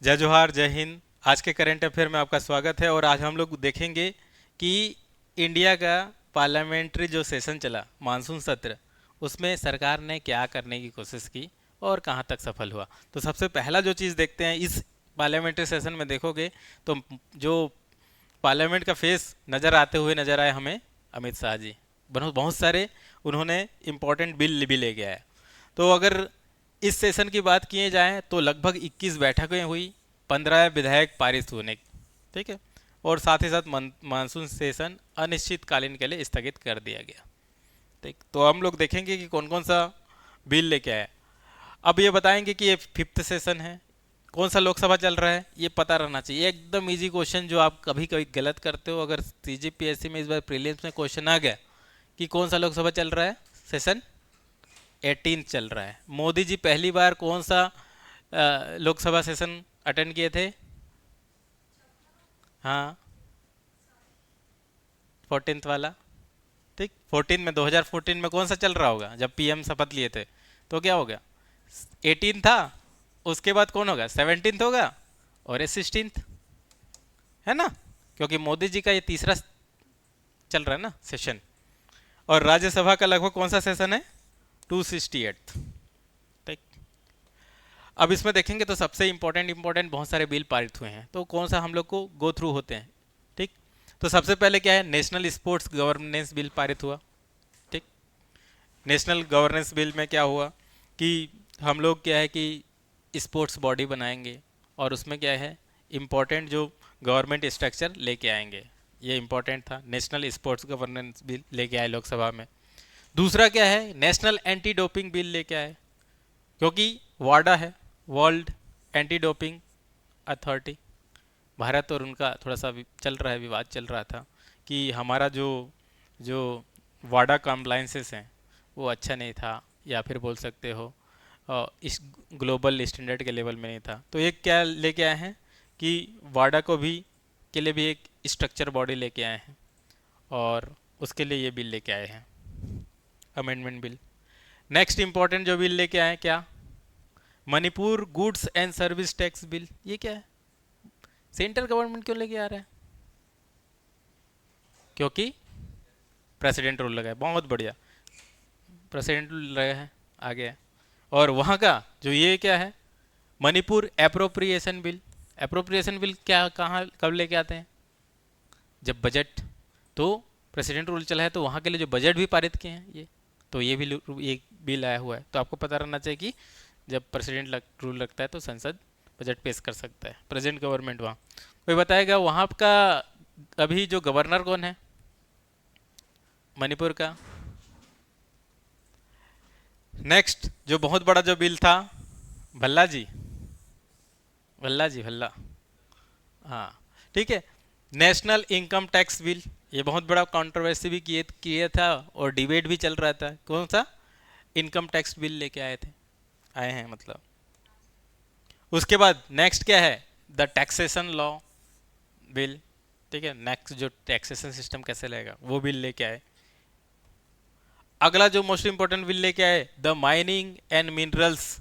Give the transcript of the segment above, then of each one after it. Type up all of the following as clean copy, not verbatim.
जय जोहार, जय हिंद। आज के करंट अफेयर में आपका स्वागत है और आज हम लोग देखेंगे कि इंडिया का पार्लियामेंट्री जो सेशन चला, मानसून सत्र, उसमें सरकार ने क्या करने की कोशिश की और कहाँ तक सफल हुआ। तो सबसे पहला जो चीज़ देखते हैं इस पार्लियामेंट्री सेशन में, देखोगे तो जो पार्लियामेंट का फेस नज़र आते हुए नजर आए हमें अमित शाह जी। बहुत बहुत सारे उन्होंने इम्पोर्टेंट बिल भी लेके आए। तो अगर इस सेशन की बात किए जाए तो लगभग 21 बैठकें हुई, 15 विधेयक पारित होने, ठीक है। और साथ ही साथ मानसून सेशन अनिश्चितकालीन के लिए स्थगित कर दिया गया। ठीक, तो हम लोग देखेंगे कि कौन कौन सा बिल लेके आए। अब ये बताएंगे कि ये फिफ्थ सेशन है, कौन सा लोकसभा चल रहा है ये पता रहना चाहिए। एकदम इजी क्वेश्चन जो आप कभी कभी गलत करते हो। अगर सीजीपीएससी में इस बार प्रीलिम्स में क्वेश्चन आ गया कि कौन सा लोकसभा चल रहा है, सेशन 18 चल रहा है। मोदी जी पहली बार कौन सा लोकसभा सेशन अटेंड किए थे? हाँ, 14th वाला। ठीक, 14 में, 2014 में कौन सा चल रहा होगा जब पीएम शपथ लिए थे? तो क्या हो गया, 18 था। उसके बाद कौन होगा, 17th होगा और ये 16th, है ना? क्योंकि मोदी जी का ये तीसरा चल रहा है ना सेशन। और राज्यसभा का लगभग कौन सा सेशन है, 268। ठीक, अब इसमें देखेंगे तो सबसे इंपॉर्टेंट इंपॉर्टेंट बहुत सारे बिल पारित हुए हैं, तो कौन सा हम लोग को गो थ्रू होते हैं। ठीक, तो सबसे पहले क्या है, नेशनल स्पोर्ट्स गवर्नेंस बिल पारित हुआ। ठीक, नेशनल गवर्नेंस बिल में क्या हुआ कि हम लोग क्या है कि स्पोर्ट्स बॉडी बनाएंगे और उसमें क्या है, इम्पोर्टेंट जो गवर्नमेंट स्ट्रक्चर लेके आएंगे। ये इम्पोर्टेंट था, नेशनल स्पोर्ट्स गवर्नेंस बिल लेके आए लोकसभा में। दूसरा क्या है, नेशनल एंटी डोपिंग बिल लेके आए, क्योंकि वाडा है, world anti doping authority. Bharat और उनका थोड़ा सा चल रहा है, विवाद चल रहा था कि हमारा जो जो वाडा कॉम्प्लाइंसेस हैं वो अच्छा नहीं था, या फिर बोल सकते हो इस ग्लोबल स्टैंडर्ड के लेवल में नहीं था। तो एक क्या लेके आए हैं कि वाडा को भी के लिए भी एक स्ट्रक्चर बॉडी लेके आए हैं, और उसके लिए ये बिल लेके आए हैं, अमेंडमेंट बिल। नेक्स्ट इंपॉर्टेंट जो बिल लेके आए, क्या, Manipur goods and service tax bill. ये क्या है, सेंट्रल गवर्नमेंट क्यों लेके आ रहा है? क्योंकि प्रेसिडेंट रूल लगा है, बहुत बढ़िया, प्रेसिडेंट रूल लगा है, आ गया। और वहाँ का जो ये क्या है, Manipur appropriation bill. Appropriation bill क्या, कहाँ कब लेके आते हैं, जब बजट, तो प्रेसिडेंट रूल चला है तो वहाँ के लिए जो बजट भी पारित किए हैं ये, तो ये भी ये बिल आया हुआ है। तो आपको पता रहना चाहिए कि जब प्रेसिडेंट रूल लगता है तो संसद बजट पेश कर सकता है, प्रेजेंट गवर्नमेंट वहाँ। कोई बताएगा वहाँ का अभी जो गवर्नर कौन है मणिपुर का? नेक्स्ट जो बहुत बड़ा जो बिल था, भल्ला जी, भल्ला जी, भल्ला, हाँ, ठीक है। नेशनल इनकम टैक्स बिल, ये बहुत बड़ा कंट्रोवर्सी भी किए किया था और डिबेट भी चल रहा था। कौन सा इनकम टैक्स बिल लेके आए थे, आए हैं मतलब। उसके बाद नेक्स्ट क्या है, द टैक्सेशन लॉ बिल। ठीक है, नेक्स्ट जो टैक्सेशन सिस्टम कैसे लगेगा वो बिल लेके आए। अगला जो मोस्ट इंपॉर्टेंट बिल लेके आए, the mining and minerals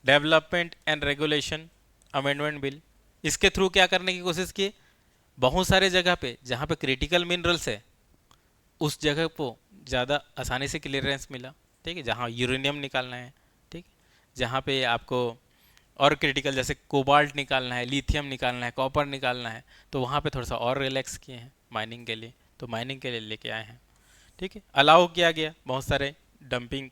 development and regulation amendment bill. इसके थ्रू क्या करने की कोशिश की, बहुत सारे जगह पे जहाँ पे क्रिटिकल मिनरल्स है उस जगह को ज़्यादा आसानी से क्लियरेंस मिला। ठीक है, जहाँ यूरेनियम निकालना है, ठीक, जहाँ पे आपको और क्रिटिकल जैसे कोबाल्ट निकालना है, लिथियम निकालना है, कॉपर निकालना है, तो वहाँ पे थोड़ा सा और रिलैक्स किए हैं माइनिंग के लिए, तो माइनिंग के लिए लेके आए हैं। ठीक है, अलाउ किया गया बहुत सारे डंपिंग।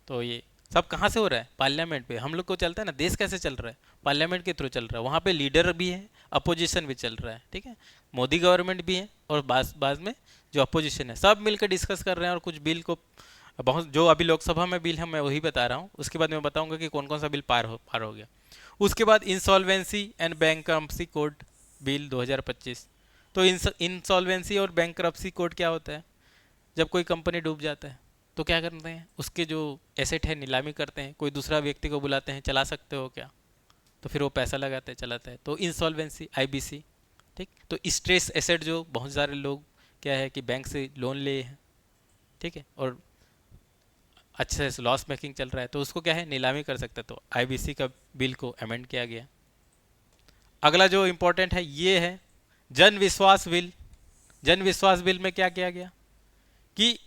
तो ये सब कहाँ से हो रहा है, पार्लियामेंट पे। हम लोग को चलता है ना, देश कैसे चल रहा है, पार्लियामेंट के थ्रू चल रहा है। वहाँ पे लीडर भी है, अपोजिशन भी चल रहा है, ठीक है, मोदी गवर्नमेंट भी है और बाद बाद में जो अपोजिशन है, सब मिलकर डिस्कस कर रहे हैं और कुछ बिल को, बहुत जो अभी लोकसभा में बिल है मैं वही बता रहा हूँ। उसके बाद मैं बताऊंगा कि कौन कौन सा बिल पार हो गया। उसके बाद insolvency and bankruptcy code bill 2025। तो इंसॉल्वेंसी और बैंक्रप्सी कोड क्या होता है, जब कोई कंपनी डूब जाता है तो क्या करते हैं, उसके जो एसेट है नीलामी करते हैं, कोई दूसरा व्यक्ति को बुलाते हैं, चला सकते हो क्या, तो फिर वो पैसा लगाते हैं, चलाता है, तो इंसॉल्वेंसी आईबीसी। ठीक, तो स्ट्रेस एसेट जो बहुत सारे लोग क्या है कि बैंक से लोन लिए हैं, ठीक है, और अच्छे से लॉस मेकिंग चल रहा है तो उसको क्या है, नीलामी कर सकता है। तो आईबीसी का बिल को अमेंड किया गया। अगला जो इम्पोर्टेंट है ये है जन विश्वास बिल। जन विश्वास बिल में क्या किया गया कि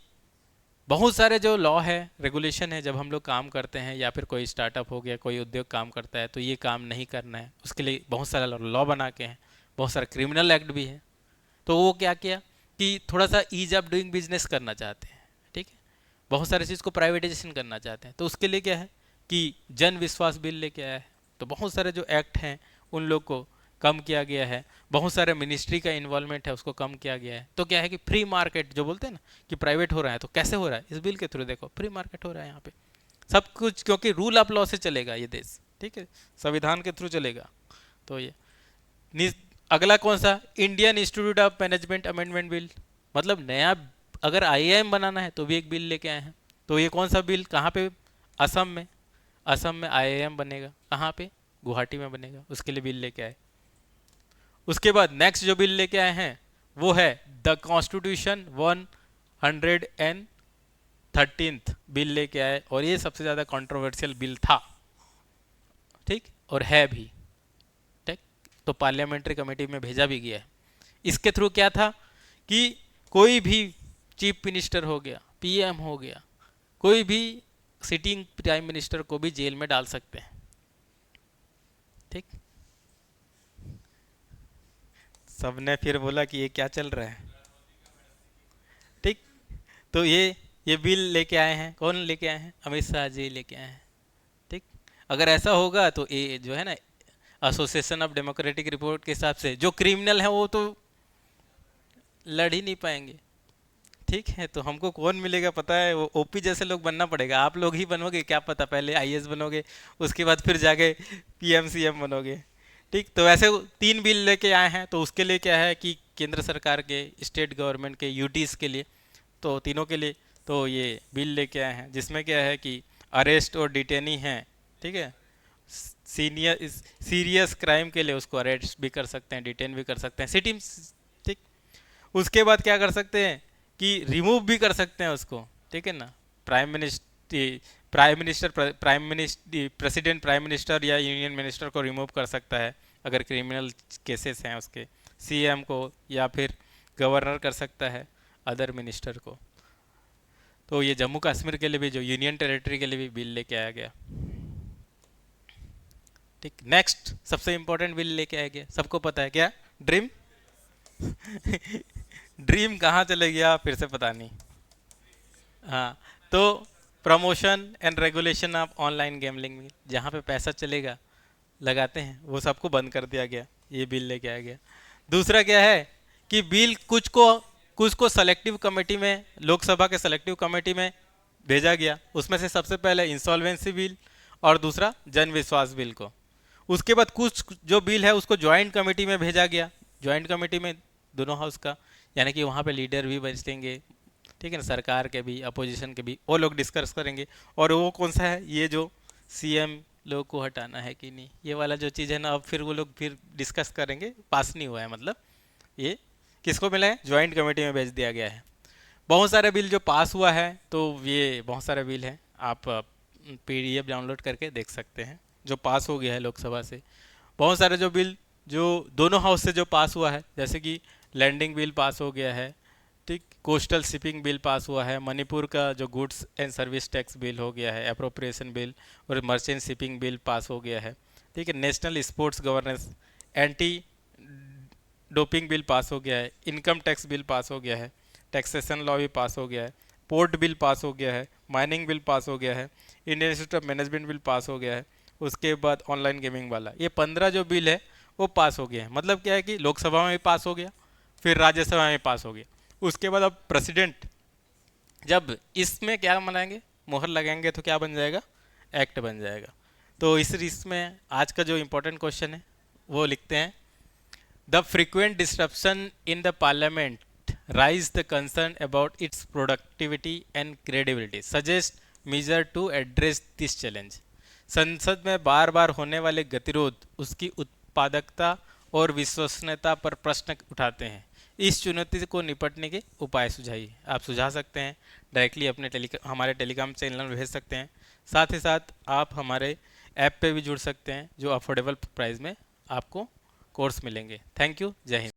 बहुत सारे जो लॉ है, रेगुलेशन है, जब हम लोग काम करते हैं या फिर कोई स्टार्टअप हो गया, कोई उद्योग काम करता है तो ये काम नहीं करना है, उसके लिए बहुत सारा लॉ बना के हैं, बहुत सारा क्रिमिनल एक्ट भी है। तो वो क्या किया कि थोड़ा सा ईज ऑफ डूइंग बिजनेस करना चाहते हैं, ठीक है, बहुत सारी चीज़ को प्राइवेटाइजेशन करना चाहते हैं। तो उसके लिए क्या है कि जन विश्वास बिल लेके आया है। तो बहुत सारे जो एक्ट हैं उन लोग को कम किया गया है, बहुत सारे मिनिस्ट्री का इन्वॉल्वमेंट है उसको कम किया गया है। तो क्या है कि फ्री मार्केट जो बोलते हैं ना कि प्राइवेट हो रहा है, तो कैसे हो रहा है, इस बिल के थ्रू देखो फ्री मार्केट हो रहा है यहाँ पे सब कुछ, क्योंकि रूल ऑफ लॉ से चलेगा ये देश, ठीक है, संविधान के थ्रू चलेगा। तो ये अगला कौन सा, Indian institute of management amendment bill, मतलब नया अगर आईआईएम बनाना है तो भी एक बिल लेके आए हैं। तो ये कौन सा बिल, कहाँ पे, असम में, असम में आईआईएम बनेगा, कहाँ पे, गुवाहाटी में बनेगा, उसके लिए बिल लेके आए। उसके बाद नेक्स्ट जो बिल लेके आए हैं वो है द कॉन्स्टिट्यूशन 113th बिल लेके आए, और ये सबसे ज़्यादा कंट्रोवर्शियल बिल था, ठीक, और है भी, ठीक। तो पार्लियामेंट्री कमेटी में भेजा भी गया है। इसके थ्रू क्या था कि कोई भी चीफ मिनिस्टर हो गया, पीएम हो गया, कोई भी सिटिंग प्राइम मिनिस्टर को भी जेल में डाल सकते हैं, ठीक। सबने फिर बोला कि ये क्या चल रहा है, ठीक। तो ये बिल लेके आए हैं, कौन लेके आए हैं, अमित शाह जी लेके आए हैं, ठीक। अगर ऐसा होगा तो ये जो है ना एसोसिएशन ऑफ डेमोक्रेटिक रिपोर्ट के हिसाब से जो क्रिमिनल है वो तो लड़ ही नहीं पाएंगे, ठीक है। तो हमको कौन मिलेगा पता है, वो ओपी जैसे लोग बनना पड़ेगा, आप लोग ही बनोगे क्या पता, पहले आईएएस बनोगे उसके बाद फिर जाके पीएम सीएम बनोगे, ठीक। तो वैसे 3 बिल लेके आए हैं। तो उसके लिए क्या है कि केंद्र सरकार के, स्टेट गवर्नमेंट के, यूटीज के लिए, तो तीनों के लिए तो ये बिल लेके आए हैं, जिसमें क्या है कि अरेस्ट और डिटेनी है, ठीक है, सीनियर सीरियस क्राइम के लिए उसको अरेस्ट भी कर सकते हैं, डिटेन भी कर सकते हैं, सिटिंग, ठीक। उसके बाद क्या कर सकते हैं कि रिमूव भी कर सकते हैं उसको, ठीक है ना, prime minister president, prime minister या यूनियन मिनिस्टर को रिमूव कर सकता है अगर क्रिमिनल केसेस हैं उसके, सीएम को, या फिर गवर्नर कर सकता है अदर मिनिस्टर को। तो ये जम्मू कश्मीर के लिए भी, जो यूनियन टेरिटरी के लिए भी बिल लेके आया गया, ठीक। नेक्स्ट सबसे इंपॉर्टेंट बिल लेके आया गया, सबको पता है क्या, ड्रीम ड्रीम कहाँ चले गया फिर से पता नहीं, हाँ। तो promotion and regulation of online gaming में जहाँ पे पैसा चलेगा लगाते हैं वो सबको बंद कर दिया गया, ये बिल लेके आया गया। दूसरा क्या है कि बिल कुछ को सेलेक्टिव कमेटी में, लोकसभा के सेलेक्टिव कमेटी में भेजा गया। उसमें से सबसे पहले इंसॉल्वेंसी बिल और दूसरा जन विश्वास बिल को। उसके बाद कुछ जो बिल है उसको ज्वाइंट कमेटी में भेजा गया, ज्वाइंट कमेटी में दोनों हाउस का, यानी कि वहाँ पे लीडर भी बचेंगे, ठीक है ना, सरकार के भी अपोजिशन के भी, वो लोग डिस्कस करेंगे। और वो कौन सा है, ये जो सीएम लोग को हटाना है कि नहीं, ये वाला जो चीज़ है ना, अब फिर वो लोग फिर डिस्कस करेंगे, पास नहीं हुआ है, मतलब ये किसको मिला है, ज्वाइंट कमेटी में भेज दिया गया है। बहुत सारे बिल जो पास हुआ है, तो ये बहुत सारे बिल हैं, आप पीडीएफ डाउनलोड करके देख सकते हैं जो पास हो गया है लोकसभा से। बहुत सारे जो बिल जो दोनों हाउस से जो पास हुआ है, जैसे कि लैंडिंग बिल पास हो गया है, ठीक, कोस्टल शिपिंग बिल पास हुआ है, मणिपुर का जो goods and service tax bill हो गया है, अप्रोप्रिएशन बिल और मर्चेंट शिपिंग बिल पास हो गया है, ठीक है, national sports governance, anti doping bill pass हो गया है, इनकम टैक्स बिल पास हो गया है, टैक्सेशन लॉ भी पास हो गया है, पोर्ट बिल पास हो गया है, माइनिंग बिल पास हो गया है, Indian institute of management bill pass हो गया है। उसके बाद ऑनलाइन गेमिंग वाला, ये 15 जो बिल है वो पास हो गया है। मतलब क्या है कि लोकसभा में भी पास हो गया, फिर राज्यसभा में पास हो गया। उसके बाद अब प्रेसिडेंट जब इसमें क्या बनाएंगे, मोहर लगाएंगे, तो क्या बन जाएगा, एक्ट बन जाएगा। तो इसमें आज का जो इम्पोर्टेंट क्वेश्चन है वो लिखते हैं, the frequent disruption in the parliament raise the concern about its productivity and credibility, suggest measure to address this challenge. संसद में बार बार होने वाले गतिरोध उसकी उत्पादकता और विश्वसनीयता पर प्रश्न उठाते हैं। इस चुनौती को निपटने के उपाय सुझाइए। आप सुझा सकते हैं, डायरेक्टली अपने हमारे टेलीग्राम चैनल में भेज सकते हैं। साथ ही साथ आप हमारे ऐप पे भी जुड़ सकते हैं, जो अफोर्डेबल प्राइस में आपको कोर्स मिलेंगे। थैंक यू, जय हिंद।